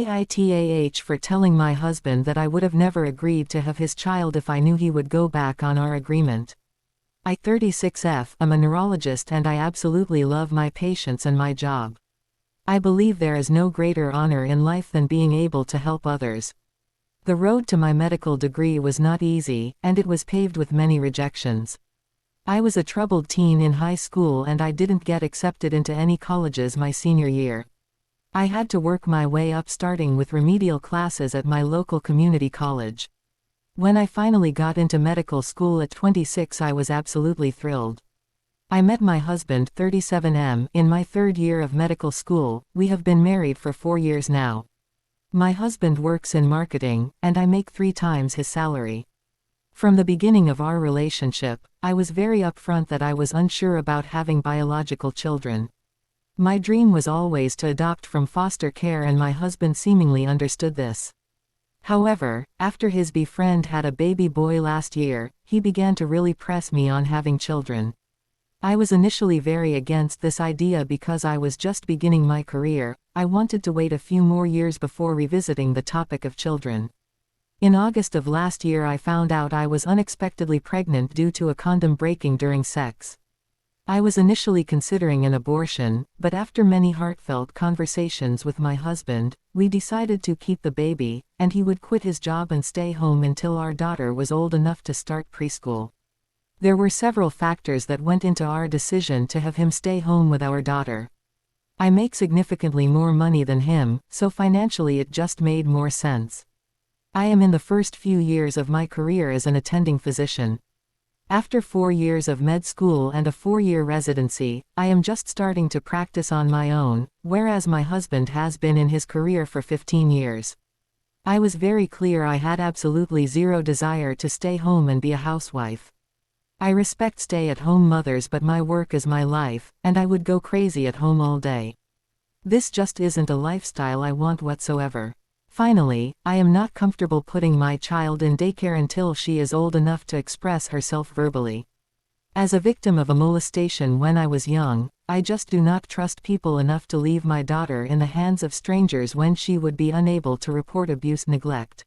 AITAH for telling my husband that I would have never agreed to have his child if I knew he would go back on our agreement. I 36F, I'm a neurologist and I absolutely love my patients and my job. I believe there is no greater honor in life than being able to help others. The road to my medical degree was not easy, and it was paved with many rejections. I was a troubled teen in high school and I didn't get accepted into any colleges my senior year. I had to work my way up, starting with remedial classes at my local community college. When I finally got into medical school at 26, I was absolutely thrilled. I met my husband, 37M, in my third year of medical school. We have been married for 4 years now. My husband works in marketing, and I make 3 times his salary. From the beginning of our relationship, I was very upfront that I was unsure about having biological children. My dream was always to adopt from foster care, and my husband seemingly understood this. However, after his friend had a baby boy last year, he began to really press me on having children. I was initially very against this idea because I was just beginning my career. I wanted to wait a few more years before revisiting the topic of children. In August of last year, I found out I was unexpectedly pregnant due to a condom breaking during sex. I was initially considering an abortion, but after many heartfelt conversations with my husband, we decided to keep the baby, and he would quit his job and stay home until our daughter was old enough to start preschool. There were several factors that went into our decision to have him stay home with our daughter. I make significantly more money than him, so financially it just made more sense. I am in the first few years of my career as an attending physician. After 4 years of med school and a 4-year residency, I am just starting to practice on my own, whereas my husband has been in his career for 15 years. I was very clear I had absolutely zero desire to stay home and be a housewife. I respect stay-at-home mothers, but my work is my life, and I would go crazy at home all day. This just isn't a lifestyle I want whatsoever. Finally, I am not comfortable putting my child in daycare until she is old enough to express herself verbally. As a victim of a molestation when I was young, I just do not trust people enough to leave my daughter in the hands of strangers when she would be unable to report abuse neglect.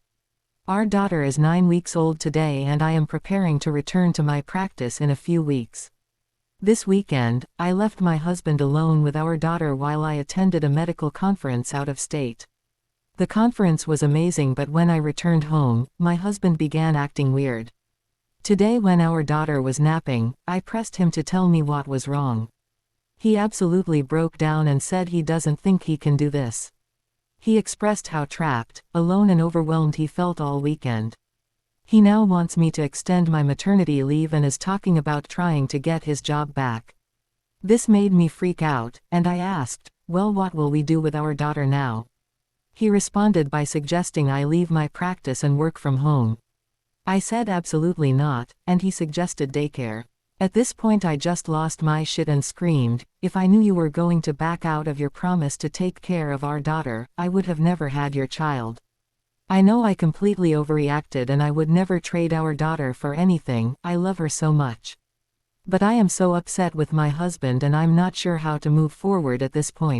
Our daughter is 9 weeks old today and I am preparing to return to my practice in a few weeks. This weekend, I left my husband alone with our daughter while I attended a medical conference out of state. The conference was amazing, but when I returned home, my husband began acting weird. Today, when our daughter was napping, I pressed him to tell me what was wrong. He absolutely broke down and said he doesn't think he can do this. He expressed how trapped, alone and overwhelmed he felt all weekend. He now wants me to extend my maternity leave and is talking about trying to get his job back. This made me freak out, and I asked, "Well, what will we do with our daughter now?" He responded by suggesting I leave my practice and work from home. I said absolutely not, and he suggested daycare. At this point I just lost my shit and screamed, "If I knew you were going to back out of your promise to take care of our daughter, I would have never had your child." I know I completely overreacted and I would never trade our daughter for anything. I love her so much. But I am so upset with my husband and I'm not sure how to move forward at this point.